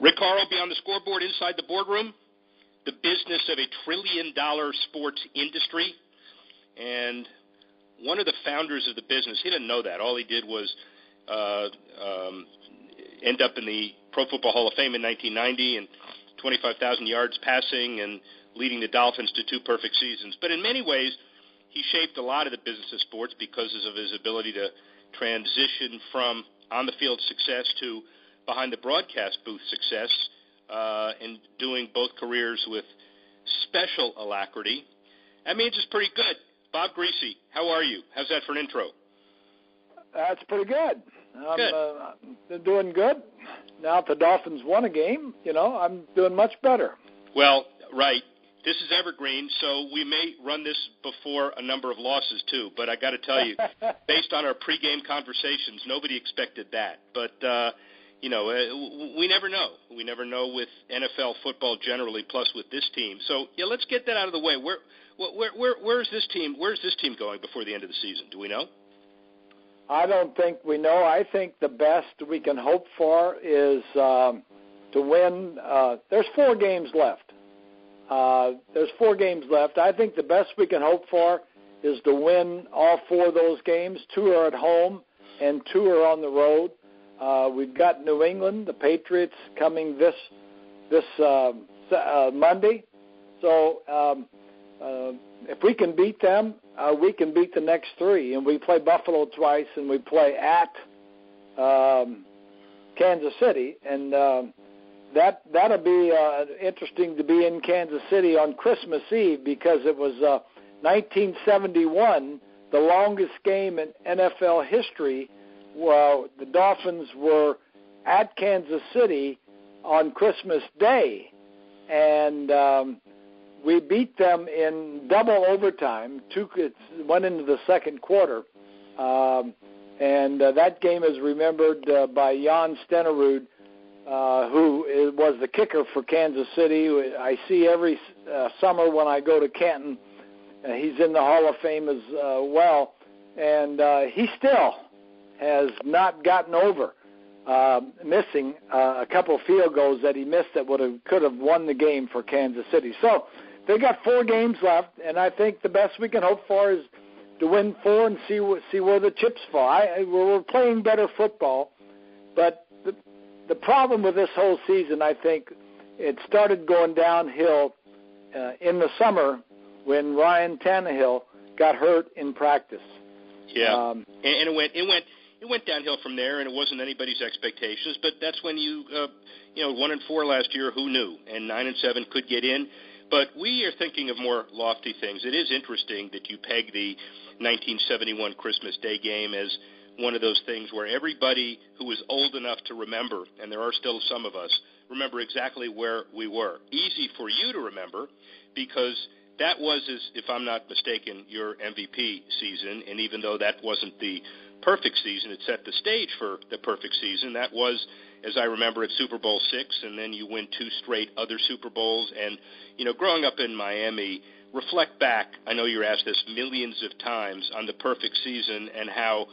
Rick Horrow beyond the scoreboard, inside the boardroom, the business of a $1 trillion sports industry. And one of the founders of the business, he didn't know that. All he did was end up in the Pro Football Hall of Fame in 1990 and 25,000 yards passing and leading the Dolphins to 2 perfect seasons. But in many ways, he shaped a lot of the business of sports because of his ability to transition from on-the-field success to behind-the-broadcast booth success, and doing both careers with special alacrity. That means it's pretty good. Bob Griese, how are you? How's that for an intro? That's pretty good. I'm doing good. Now if the Dolphins won a game, I'm doing much better. Well, right. This is evergreen, so we may run this before a number of losses, too. But I got to tell you, based on our pregame conversations, nobody expected that. But, we never know. We never know with NFL football generally, plus with this team. So, let's get that out of the way. Where's this team going before the end of the season? Do we know? I don't think we know. I think the best we can hope for is to win. There's 4 games left. I think the best we can hope for is to win all 4 of those games. 2 are at home and 2 are on the road. We've got New England, the Patriots, coming this Monday. So if we can beat them, we can beat the next 3. And we play Buffalo twice, and we play at Kansas City. And that'll be interesting to be in Kansas City on Christmas Eve, because it was 1971, the longest game in NFL history. Well, the Dolphins were at Kansas City on Christmas Day, and we beat them in double overtime. It went into the second quarter, and that game is remembered by Jan Stenerud, who was the kicker for Kansas City. I see every summer when I go to Canton. He's in the Hall of Fame as well, and he still has not gotten over missing a couple of field goals that he missed that could have won the game for Kansas City. So they got 4 games left, and I think the best we can hope for is to win 4 and see where the chips fall. We're playing better football, but the problem with this whole season, I think, it started going downhill in the summer when Ryan Tannehill got hurt in practice. Yeah, and it went downhill from there, and it wasn't anybody's expectations. But that's when 1-4 last year. Who knew? And 9-7 could get in. But we are thinking of more lofty things. It is interesting that you peg the 1971 Christmas Day game as one of those things where everybody who is old enough to remember, and there are still some of us, remember exactly where we were. Easy for you to remember because that was, if I'm not mistaken, your MVP season, and even though that wasn't the perfect season, it set the stage for the perfect season. That was, as I remember it, Super Bowl VI, and then you win 2 straight other Super Bowls. And, growing up in Miami, reflect back, I know you're asked this millions of times, on the perfect season and how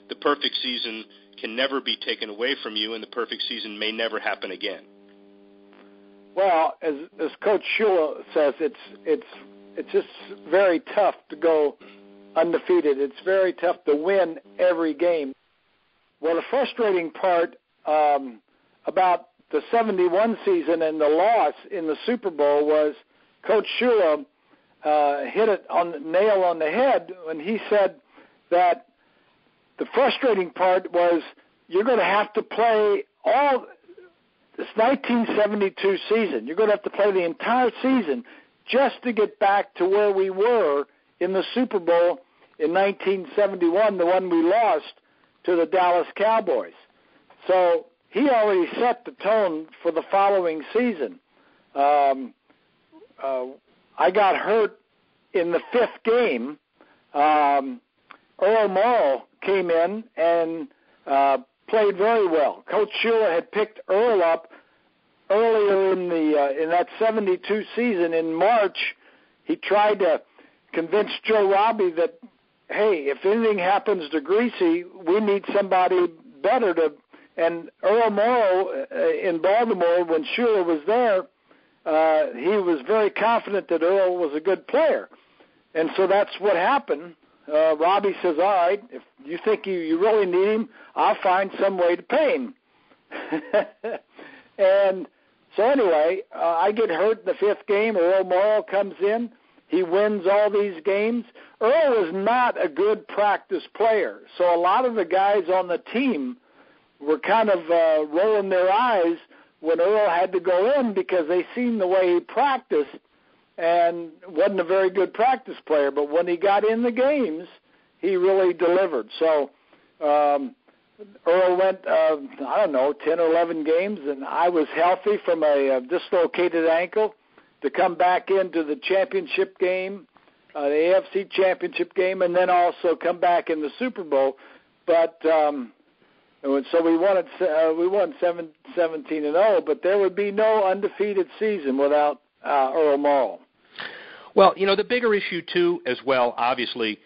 the perfect season can never be taken away from you, and the perfect season may never happen again. Well, as Coach Shula says, it's just very tough to go undefeated. It's very tough to win every game. Well, the frustrating part about the 71 season and the loss in the Super Bowl was Coach Shula hit it on the nail on the head when he said that the frustrating part was you're going to have to play all this 1972 season. You're going to have to play the entire season just to get back to where we were in the Super Bowl in 1971, the one we lost to the Dallas Cowboys. So he already set the tone for the following season. I got hurt in the 5th game. Earl Morrow came in and played very well. Coach Shula had picked Earl up earlier in that 72 season. In March, he tried to convince Joe Robbie that, hey, if anything happens to Griese, we need somebody better And Earl Morrow in Baltimore, when Shula was there, he was very confident that Earl was a good player. And so that's what happened. Robbie says, all right, if you think you really need him, I'll find some way to pay him. And so anyway, I get hurt in the fifth game. Earl Morrow comes in. He wins all these games. Earl was not a good practice player. So a lot of the guys on the team were kind of rolling their eyes when Earl had to go in because they seen the way he practiced and wasn't a very good practice player. But when he got in the games, he really delivered. So Earl went, 10 or 11 games, and I was healthy from a dislocated ankle to come back into the championship game, the AFC championship game, and then also come back in the Super Bowl. But so we won 17-0, but there would be no undefeated season without Earl Morrow. Well, the bigger issue too, as well. Obviously,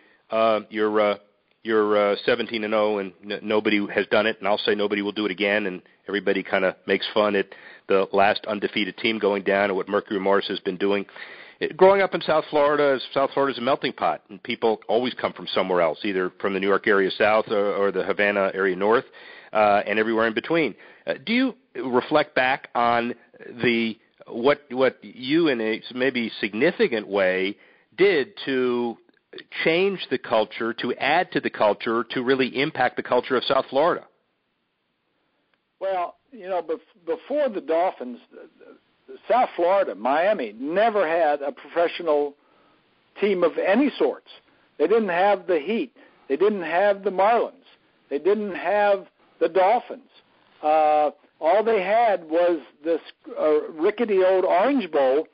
you're 17-0, and nobody has done it, and I'll say nobody will do it again. And everybody kind of makes fun at the last undefeated team going down and what Mercury Morris has been doing. Growing up in South Florida is a melting pot, and people always come from somewhere else, either from the New York area south or the Havana area north, and everywhere in between. Do you reflect back on what you, in a maybe significant way, did to change the culture, to add to the culture, to really impact the culture of South Florida? Well, before the Dolphins, South Florida, Miami, never had a professional team of any sorts. They didn't have the Heat. They didn't have the Marlins. They didn't have the Dolphins. All they had was this rickety old Orange Bowl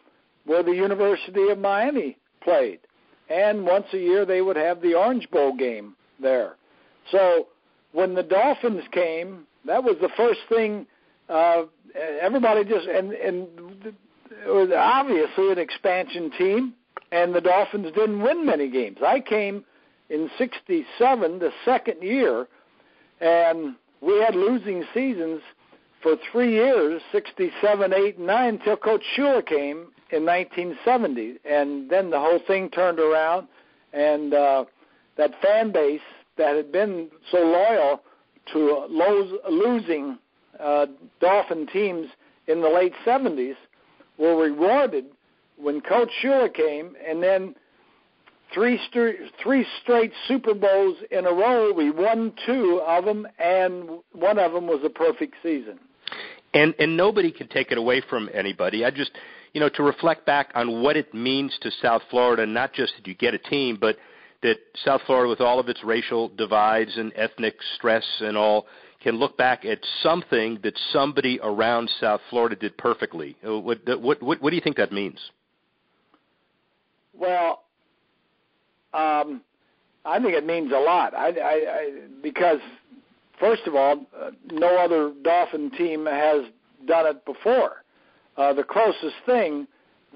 where the University of Miami played. And once a year they would have the Orange Bowl game there. So when the Dolphins came, that was the first thing everybody and it was obviously an expansion team, and the Dolphins didn't win many games. I came in 67, the second year, and we had losing seasons for 3 years, 67, 8, and 9, until Coach Shula came in 1970. And then the whole thing turned around, and that fan base that had been so loyal to losing Dolphin teams in the late 70s were rewarded when Coach Shula came, and then three straight Super Bowls in a row. We won 2 of them, and one of them was a perfect season. And nobody can take it away from anybody. I just, to reflect back on what it means to South Florida, not just that you get a team, but that South Florida, with all of its racial divides and ethnic stress and all, can look back at something that somebody around South Florida did perfectly. What do you think that means? Well, I think it means a lot. Because, first of all, no other Dolphin team has done it before. The closest thing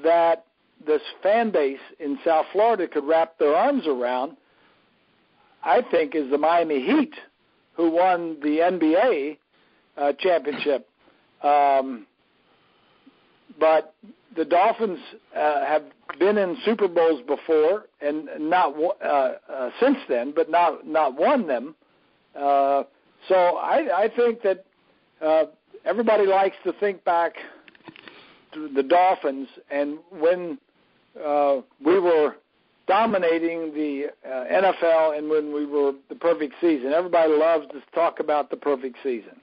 that this fan base in South Florida could wrap their arms around, I think, is the Miami Heat, who won the NBA championship. But the Dolphins have been in Super Bowls before, and not since then, but not won them. So I think that everybody likes to think back to the Dolphins, and when we were dominating the NFL and when we were the perfect season. Everybody loves to talk about the perfect season.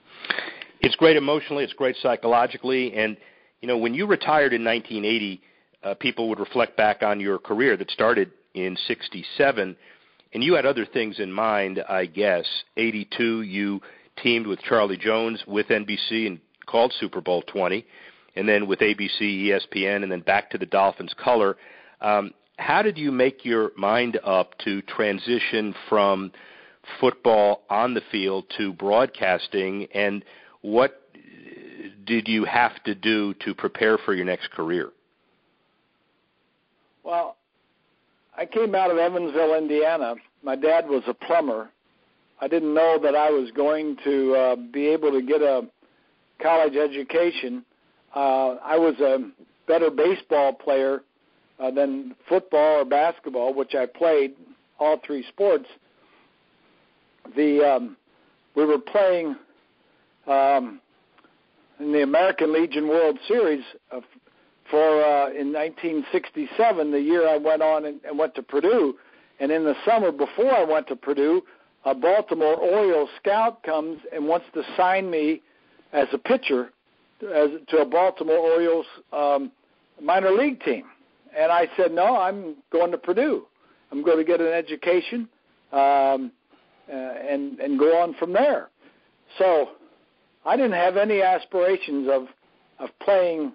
It's great emotionally. It's great psychologically. And, when you retired in 1980, people would reflect back on your career that started in 67, and you had other things in mind, I guess. 82, you teamed with Charlie Jones with NBC and called Super Bowl 20, and then with ABC, ESPN, and then back to the Dolphins color. How did you make your mind up to transition from football on the field to broadcasting, and what did you have to do to prepare for your next career? Well, I came out of Evansville, Indiana. My dad was a plumber, I didn't know that I was going to be able to get a college education. I was a better baseball player than football or basketball, which I played all three sports. We were playing in the American Legion World Series in 1967, the year I went on and went to Purdue. And in the summer before I went to Purdue, a Baltimore Orioles scout comes and wants to sign me as a pitcher to a Baltimore Orioles minor league team. And I said, no, I'm going to Purdue. I'm going to get an education and go on from there. So I didn't have any aspirations of playing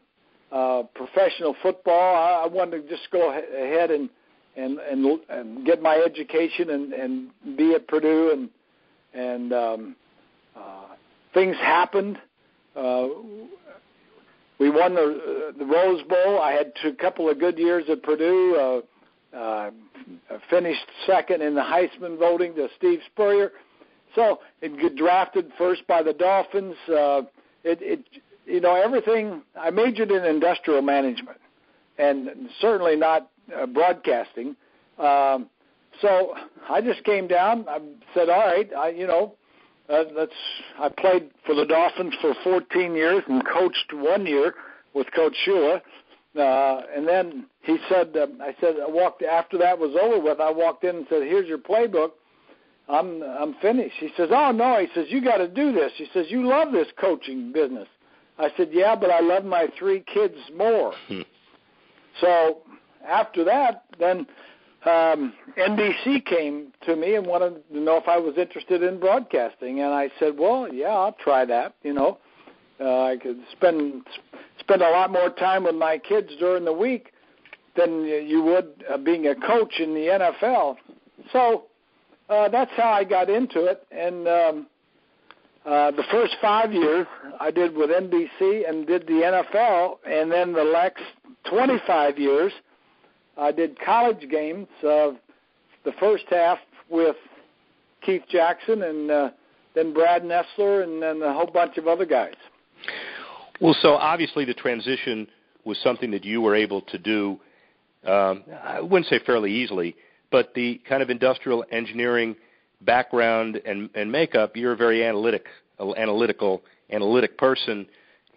professional football. I wanted to just go ahead and get my education and be at Purdue, and things happened. We won the Rose Bowl. I had a couple of good years at Purdue. Finished second in the Heisman voting to Steve Spurrier. So it got drafted first by the Dolphins. Everything. I majored in industrial management, and certainly not broadcasting. So I just came down. I said, all right, I played for the Dolphins for 14 years and coached 1 year with Coach Shula. And then he said, after that was over with, I walked in and said, here's your playbook. I'm finished. He says, oh, no. He says, you got to do this. He says, you love this coaching business. I said, yeah, but I love my 3 kids more. So after that, then NBC came to me and wanted to know if I was interested in broadcasting. And I said, well, yeah, I'll try that. I could spend a lot more time with my kids during the week than you would being a coach in the NFL. So that's how I got into it. And the first 5 years I did with NBC and did the NFL, and then the next 25 years I did college games, the first half with Keith Jackson and then Brad Nessler and then a whole bunch of other guys. Well, so obviously the transition was something that you were able to do, I wouldn't say fairly easily, but the kind of industrial engineering background and makeup, you're a very analytic person.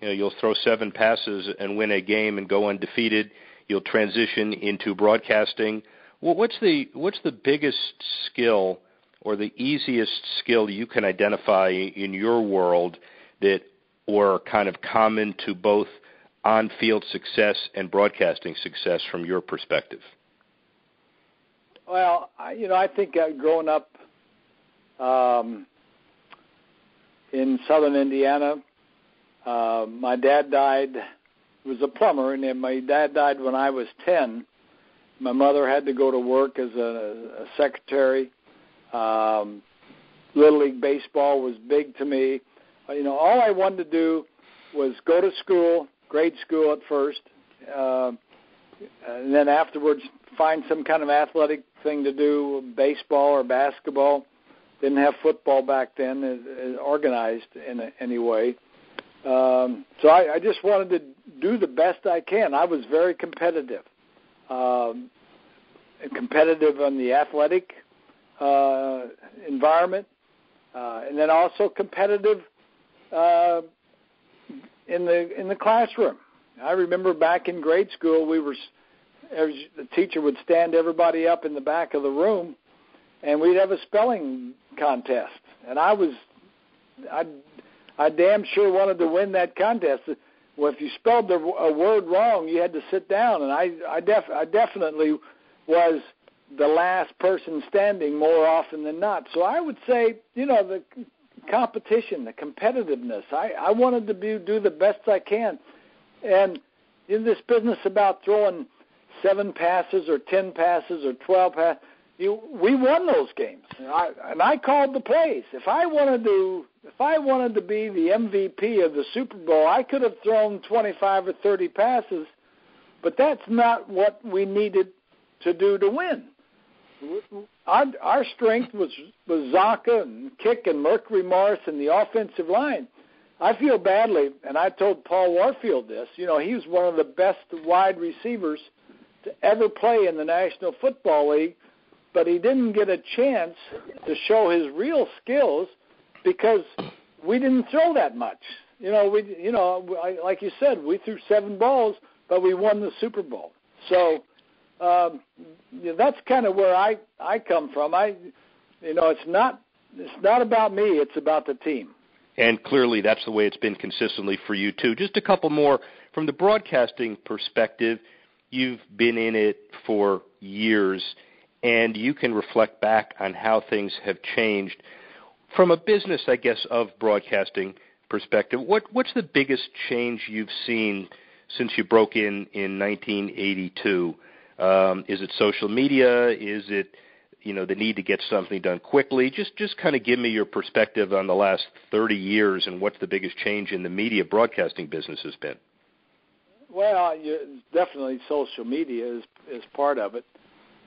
You'll throw 7 passes and win a game and go undefeated. You'll transition into broadcasting. Well, what's the biggest skill or the easiest skill you can identify in your world that were kind of common to both on-field success and broadcasting success from your perspective? Well, I think growing up in southern Indiana, my dad died. He was a plumber, and my dad died when I was 10. My mother had to go to work as a secretary. Little League baseball was big to me. All I wanted to do was go to school, grade school at first, and then afterwards find some kind of athletic thing to do, baseball or basketball. Didn't have football back then, organized in any way. So I just wanted to do the best I can. I was very competitive. Competitive on the athletic environment, and then also competitive in the classroom. I remember back in grade school, the teacher would stand everybody up in the back of the room, and we'd have a spelling contest. And I damn sure wanted to win that contest. Well, if you spelled a word wrong, you had to sit down, and I definitely was the last person standing more often than not. So I would say, the competition, the competitiveness. I wanted to do the best I can. And in this business about throwing 7 passes or 10 passes or 12 passes, we won those games. And I called the plays. If I wanted to be the MVP of the Super Bowl, I could have thrown 25 or 30 passes, but that's not what we needed to do to win. our strength was Zonka and Kick and Mercury Morris and the offensive line. I feel badly, and I told Paul Warfield this. He was one of the best wide receivers to ever play in the National Football League, but he didn't get a chance to show his real skills because we didn't throw that much. Like you said, we threw 7 balls, but we won the Super Bowl. So that's kind of where I come from. It's not about me; it's about the team. And clearly, that's the way it's been consistently for you too. Just a couple more from the broadcasting perspective. You've been in it for years, and you can reflect back on how things have changed from a business, I guess, of broadcasting perspective. What's the biggest change you've seen since you broke in 1982? Is it social media? Is it the need to get something done quickly? Just kind of give me your perspective on the last 30 years and what's the biggest change in the media broadcasting business has been. Well, definitely social media is part of it.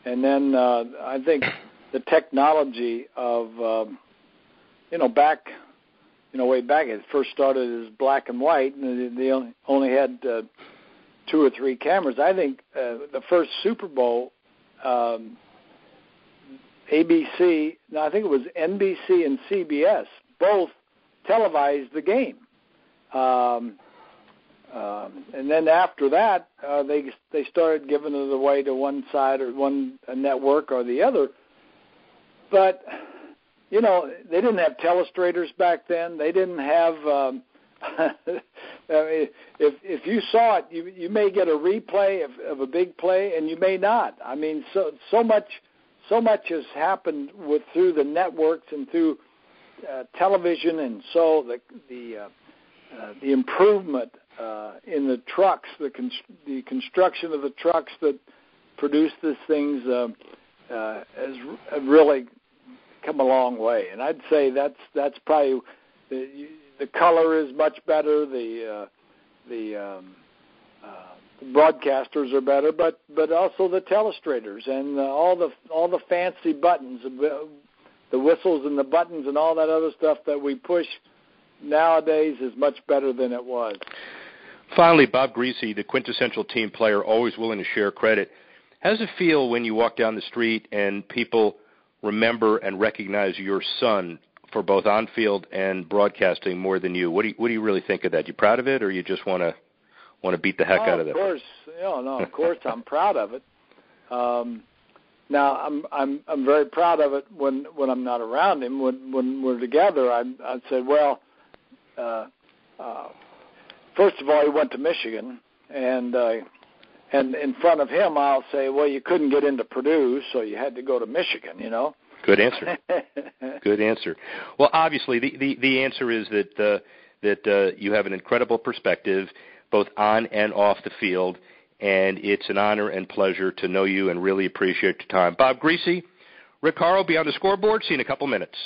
And then I think the technology of, way back, it first started as black and white, and they only had 2 or 3 cameras. I think the first Super Bowl, ABC, no, I think it was NBC and CBS, both televised the game. And then after that, they started giving it away to one side or one network or the other. But, they didn't have telestrators back then. They didn't have if you saw it, you may get a replay of a big play, and you may not. I mean, so much has happened through the networks and through television, and so the improvement in the trucks, the construction of the trucks that produce these things has really come a long way. And I'd say that's probably the color is much better. The broadcasters are better, but also the telestrators and all the fancy buttons, the whistles and the buttons and all that other stuff that we push nowadays is much better than it was. Finally, Bob Griese, the quintessential team player, always willing to share credit. How does it feel when you walk down the street and people remember and recognize your son for both on-field and broadcasting more than you? What do you really think of that? You proud of it, or you just want to beat the heck out of that? Of course, of course, I'm proud of it. Now I'm very proud of it when I'm not around him. When we're together, I'd say, well, first of all, he went to Michigan, and in front of him, I'll say, well, you couldn't get into Purdue, so you had to go to Michigan. Good answer. Good answer. Well, obviously, the answer is that you have an incredible perspective, both on and off the field, and it's an honor and pleasure to know you and really appreciate your time. Bob Griese, Rick Horrow, be on the scoreboard. See you in a couple minutes.